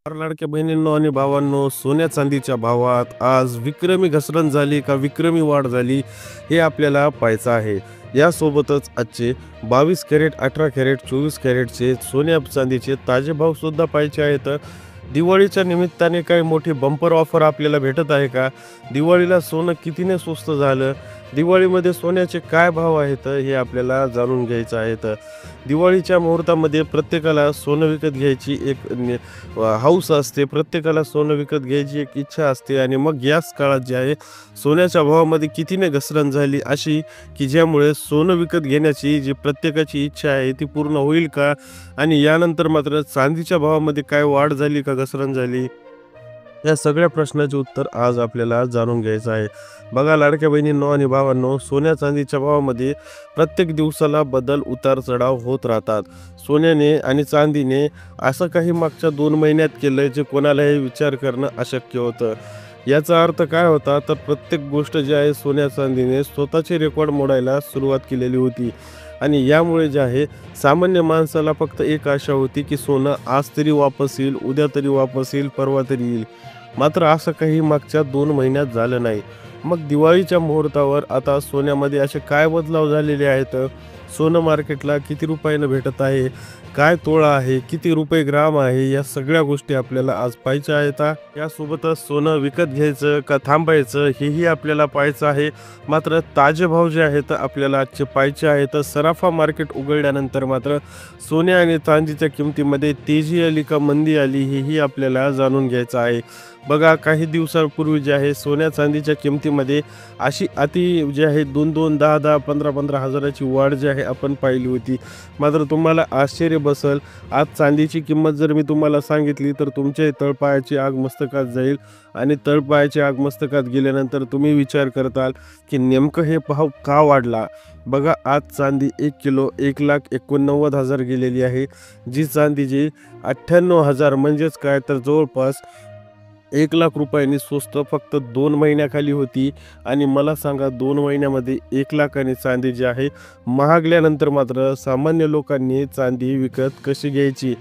लाडक्या बहिणींनो आणि भावांनो, सोन्या चांदीच्या भावात आज विक्रमी घसरण झाली का विक्रमी वाढ झाली हे आपल्याला पाहायचं आहे. यासोबतच आजचे 22 कॅरेट, 18 कॅरेट, 24 कॅरेटचे सोन्या चांदीचे ताजे भाव सुद्धा पाहायचे आहेत. दिवाळीच्या निमित्ताने काही मोठी बंपर ऑफर आपल्याला भेटत आहे का? दिवाळीला सोनं कितीने स्वस्त झालं? दिवाळीमध्ये सोन्याचे काय भाव आहेत हे आपल्याला जाणून घ्यायचं आहे. दिवाळीच्या मुहूर्तामध्ये प्रत्येकाला सोनं विकत घ्यायची एक हौस असते, प्रत्येकाला सोनं विकत घ्यायची एक इच्छा असते. आणि मग याच काळात जे आहे सोन्याच्या भावामध्ये कितीने घसरण झाली अशी की ज्यामुळे सोनं विकत घेण्याची जी प्रत्येकाची इच्छा आहे ती पूर्ण होईल का? आणि यानंतर मात्र चांदीच्या भावामध्ये काय वाढ झाली का घसरण झाली? या सगळ्या प्रश्नाचे उत्तर आज आपल्याला जाणून घ्यायचं आहे. बघा लाडक्या बहिणींनो आणि भावांनो, सोन्या चांदीच्या भावामध्ये प्रत्येक दिवसाला बदल उतार चढाव होत राहतात. सोन्याने आणि चांदीने असं काही मागच्या 2 महिन्यात केलं जे कोणालाही विचार करणं अशक्य होतं. याचा अर्थ काय होता तर प्रत्येक गोष्ट जी आहे सोन्या चांदीने स्वतःचे रेकॉर्ड मोडायला सुरुवात केलेली होती. आणि यामुळे जे आहे सामान्य माणसाला फक्त एक आशा होती की सोनं आज तरी वापस येईल, उद्या तरी वापस येईल, परवा तरी येईल. मात्र असं काही मागच्या 2 महिन्यात झालं नाही. मग दिवाळीच्या मुहूर्तावर आता सोन्यामध्ये असे काय बदलाव झालेले आहेत? सोनं मार्केटला किती रुपयानं भेटत आहे? काय तोळा आहे? किती रुपये ग्राम आहे? या सगळ्या गोष्टी आपल्याला आज पाहायच्या आहेत. यासोबतच सोनं विकत घ्यायचं का थांबायचं हेही आपल्याला पाहायचं आहे. मात्र ताजे भाव जे आहेत आपल्याला आजचे पाहायचे आहेत. सराफा मार्केट उघडल्यानंतर मात्र सोन्या आणि चांदीच्या किमतीमध्ये तेजी आली का मंदी आली हेही आपल्याला जाणून घ्यायचं आहे. बघा काही दिवसांपूर्वी जे आहे सोन्या चांदीच्या किमतीमध्ये अशी जे आहे 2-2, 10-10, 15-15 हजाराची वाढ जी आहे आपण पाहिली होती. मात्र तुम्हाला आश्चर्य बसल, आज चांदीची किंमत जर मी तुम्हाला सांगितली तर तुमच्या तळपायाची आग मस्तकात जाईल. आणि तळपायाची आग मस्तकात गेल्यानंतर तुम्ही विचार करताल की नेमकं हे भाव का वाढला. बघा आज चांदी 1 किलो 1,89,000 गेलेली आहे. जी चांदीची 98,000 म्हणजेच काय तर जवळपास 1,00,000 रुपयांनी स्वस्त फक्त 2 महिन्याखाली होती. आणि मला सांगा 2 महिन्यामध्ये 1,00,000 आणि चांदी जी आहे महागल्यानंतर मात्र सामान्य लोकांनी चांदी विकत कशी घ्यायची?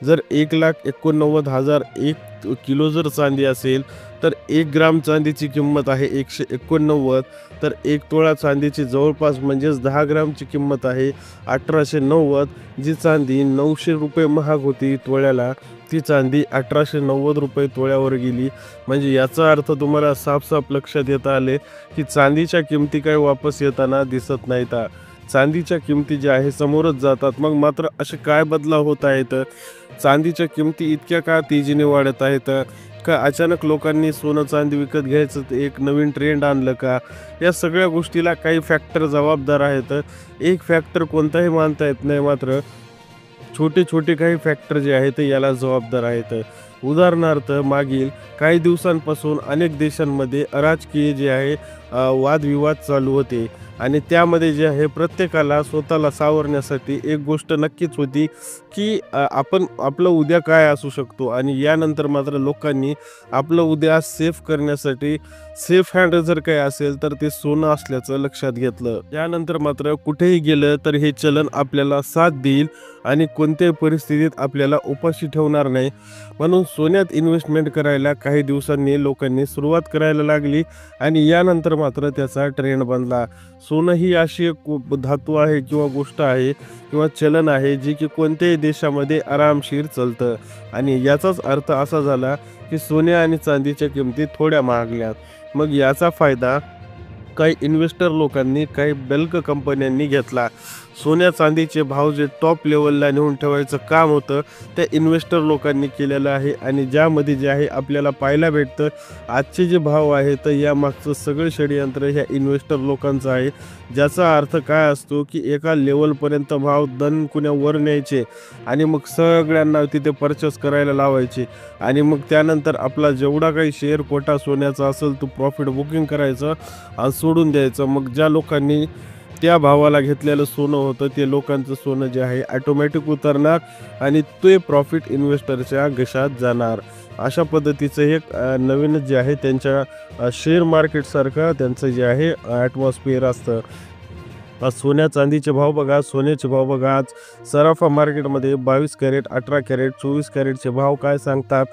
जर 1,89,000 1 किलो जर चांदी असेल तर 1 ग्राम चांदीची किंमत आहे 189. तर 1 तोळा चांदीची जवळपास म्हणजेच 10 ग्रामची किंमत आहे 1,890. जी चांदी 900 रुपये महाग होती तोळ्याला, ती चांदी 1,890 रुपये तोळ्यावर गेली. म्हणजे याचा अर्थ तुम्हाला साफ लक्षात येता आले की चांदीच्या किमती काही वापस येताना दिसत नाहीत. चांदीच्या किमती ज्या आहे समोरच जातात. मग मात्र असे काय बदलाव होत आहेत? चांदीच्या किमती इतक्या का तेजीने वाढत आहेत? का अचानक लोकांनी सोनं चांदी विकत घ्यायचं एक नवीन ट्रेंड आणलं का? या सगळ्या गोष्टीला काही फॅक्टर जबाबदार आहेत. एक फॅक्टर कोणताही मानता येत नाही, मात्र छोटे छोटे काही फॅक्टर जे आहेत याला जबाबदार आहेत. उदाहरणार्थ मागील काही दिवसांपासून अनेक देशांमध्ये राजकीय जे आहे वादविवाद चालू होते. आणि त्यामध्ये जे आहे प्रत्येकाला स्वतःला सावरण्यासाठी एक गोष्ट नक्कीच होती की आपण आपलं उद्या काय असू शकतो. आणि यानंतर मात्र लोकांनी आपलं उद्या सेफ करण्यासाठी सेफ हँड जर काही असेल तर ते सोनं असल्याचं लक्षात घेतलं. यानंतर मात्र कुठेही गेलं तर हे चलन आपल्याला साथ देईल आणि कोणत्याही परिस्थितीत आपल्याला उपाशी ठेवणार नाही. म्हणून सोन्यात इन्व्हेस्टमेंट करायला काही दिवसांनी लोकांनी सुरुवात करायला लागली. आणि यानंतर मात्र त्याचा ट्रेंड बनला. सोनं ही अशी एक धातू आहे किंवा गोष्ट आहे किंवा चलन आहे जी की कोणत्याही देशामध्ये आरामशीर चालतं. आणि याचाच अर्थ असा झाला की सोन्या आणि चांदीच्या किमती थोड्या महागल्यात. मग याचा फायदा काही इन्व्हेस्टर लोकांनी, काही बल्क कंपन्यांनी घेतला. सोन्या चांदीचे भाव जे टॉप लेवलला नेऊन ठेवायचं काम होतं त्या इन्व्हेस्टर लोकांनी केलेलं आहे. आणि ज्यामध्ये जे आहे आपल्याला पाहायला भेटतं आजचे जे भाव आहे तर यामागचं सगळं षडयंत्र ह्या इन्व्हेस्टर लोकांचं आहे. ज्याचा अर्थ काय असतो की एका लेवलपर्यंत भाव कुण्या वर न्यायचे आणि मग सगळ्यांना तिथे परचेस करायला लावायचे. आणि मग त्यानंतर आपला जेवढा काही शेअर कोटा सोन्याचा असेल तो प्रॉफिट बुकिंग करायचं आणि सोडून द्यायचं. मग ज्या लोकांनी त्या भावाला घेतलेलं सोनं होतं ते लोकांचं सोनं जे आहे ऑटोमॅटिक उतरणार आणि ते प्रॉफिट इन्व्हेस्टरच्या घशात जाणार. अशा पद्धतीचं एक नवीन जे आहे त्यांच्या शेअर मार्केटसारखं त्यांचं जे आहे ॲटमॉस्फिअर असतं. आज सोन्या चांदीचे भाव बघा, सोन्याचे भाव बघा. आज सराफा मार्केटमध्ये 22 कॅरेट, 18 कॅरेट, 24 कॅरेटचे भाव काय सांगतात.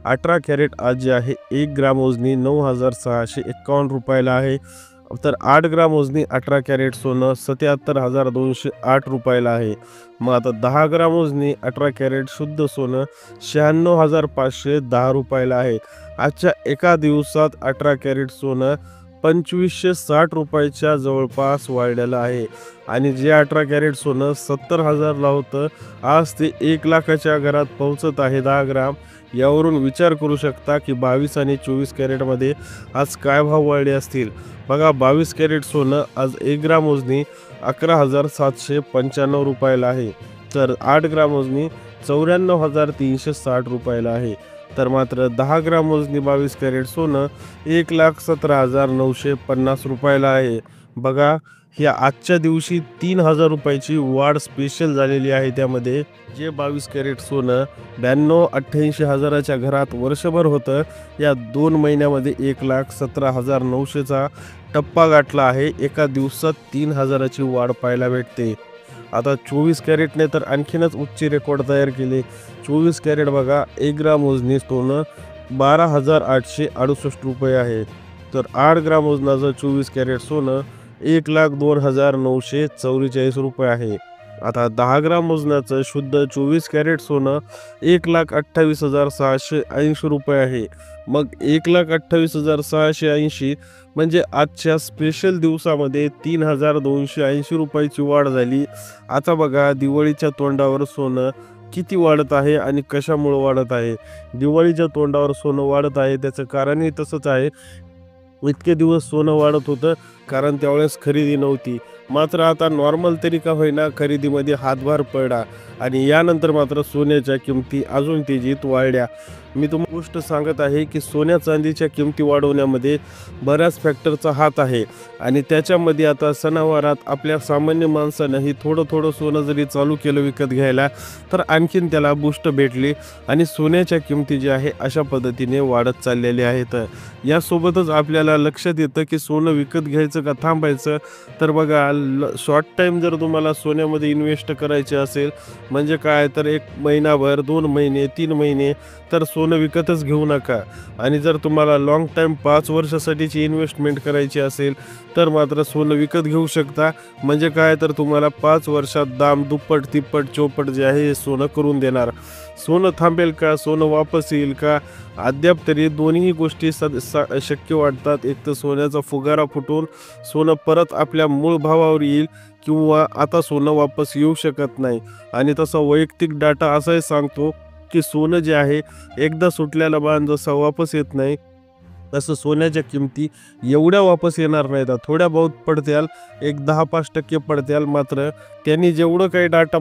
18 कॅरेट आज जे आहे 1 ग्राम वजनी 9,651 रुपयाला आहे. तर 8 ग्राम वजनी 18 कॅरेट सोनं 77,208 रुपयाला आहे. मग आता 10 ग्राम वजनी 18 कॅरेट शुद्ध सोनं 96,510 रुपयाला आहे. आजच्या एका दिवसात 18 कॅरेट सोनं 2,560 रुपयाच्या जवळपास वाढलेलं आहे. आणि जे 18 कॅरेट सोनं 70,000ला होतं, आज ते 1 लाखाच्या घरात पोहोचत आहे 10 ग्राम. यावरून विचार करू शकता की 22 आणि 24 कॅरेटमध्ये आज काय भाव वाढले असतील. बघा, 22 कॅरेट सोनं आज 1 ग्राम वजनी 11,795 रुपयाला आहे. तर 8 ग्राम वजनी 94,360 रुपयाला आहे. तर मात्र 10 ग्राम वजनी 22 कॅरेट सोनं 1,17,950 रुपयाला आहे. बघा, ह्या आजच्या दिवशी 3,000 रुपयाची वाढ स्पेशल झालेली आहे. त्यामध्ये जे 22 कॅरेट सोनं 92-88 हजाराच्या घरात वर्षभर होतं, या 2 महिन्यामध्ये 1,17,900चा टप्पा गाठला आहे. एका दिवसात 3,000ची वाढ पाहायला भेटते. आता 24 कॅरेटने तर आणखीनच उच्च रेकॉर्ड तयार केले. 24 कॅरेट बघा, 1 ग्राम वजनी सोनं 12,868 रुपये आहे. तर 8 ग्राम वजनाचं 24 कॅरेट सोनं 1,02,944 रुपये आहे. आता 10 ग्राम वजनाचं शुद्ध 24 कॅरेट सोनं 1,28,680 रुपये आहे. मग 1,28,680 म्हणजे आजच्या स्पेशल दिवसामध्ये 3,280 रुपयाची वाढ झाली. आता बघा, दिवाळीच्या तोंडावर सोनं किती वाढत आहे आणि कशामुळे वाढत आहे. दिवाळीच्या तोंडावर सोनं वाढत आहे त्याचं कारणही तसंच आहे. इतके दिवस सोनं वाढत होतं कारण त्यावेळेस खरेदी नव्हती. मात्र आता नॉर्मल तरी का होईना खरेदीमध्ये हातभार पडला आणि यानंतर मात्र सोन्याच्या किमती अजून तेजीत वाढल्या. मी तुम्हाला गोष्ट सांगत आहे की सोन्या चांदीच्या किमती वाढवण्यामध्ये बऱ्याच फॅक्टरचा हात आहे. आणि त्याच्यामध्ये आता सणावारात आपल्या सामान्य माणसानंही थोडं थोडं सोनं जरी चालू केलं विकत घ्यायला, तर आणखीन त्याला बूस्ट भेटली आणि सोन्याच्या किमती जे आहे अशा पद्धतीने वाढत चाललेल्या आहेत. यासोबतच आपल्याला लक्षात येतं की सोनं विकत घ्यायचं का थांबायचं. तर बघा, शॉर्ट टाईम जर तुम्हाला सोन्यामध्ये इन्व्हेस्ट करायचे असेल, म्हणजे काय, तर 1 महिनाभर, 2 महिने, 3 महिने, तर सोनं विकतच घेऊ नका. आणि जर तुम्हाला लॉंग टाईम 5 वर्षासाठीची इन्व्हेस्टमेंट करायची असेल तर मात्र सोनं विकत घेऊ शकता. म्हणजे काय, तर तुम्हाला 5 वर्षात दाम दुप्पट, तिप्पट, चौपट जे आहे हे सोनं करून देणार. सोनं थांबेल का, सोनं वापस येईल का, अद्याप तरी दोन्ही गोष्टी शक्य वाटतात. एक तर सोन्याचा फुगारा फुटून सोनं परत आपल्या मूळ भावावर येईल, किंवा आता सोनं वापस येऊ शकत नाही. आणि तसा वैयक्तिक डाटा असाही सांगतो की सोनं जे आहे एकदा सुटलेला बाण जसा वापस येत नाही, तसं सोन्याच्या किमती एवढ्या वापस येणार नाहीत. थोड्या बहुत पडत्याल, एक 10-5% पडत्याल. मात्र त्यांनी जेवढं काही डाटा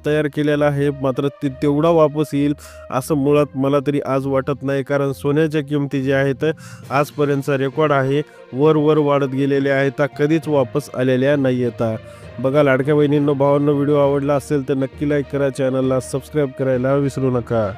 तयार केलेला आहे मात्र ते तेवढा वापस येईल असं मुळात मला तरी आज वाटत नाही. कारण सोन्याच्या किमती ज्या आहेत आजपर्यंतचा रेकॉर्ड आहे, वर वाढत गेलेल्या आहेत, कधीच वापस आलेल्या नाही आहेत. बघा, लाडक्या बहिणींनो, भावांनो, व्हिडिओ आवडला असेल तर नक्की लाईक करा, चॅनलला सबस्क्राईब करायला विसरू नका.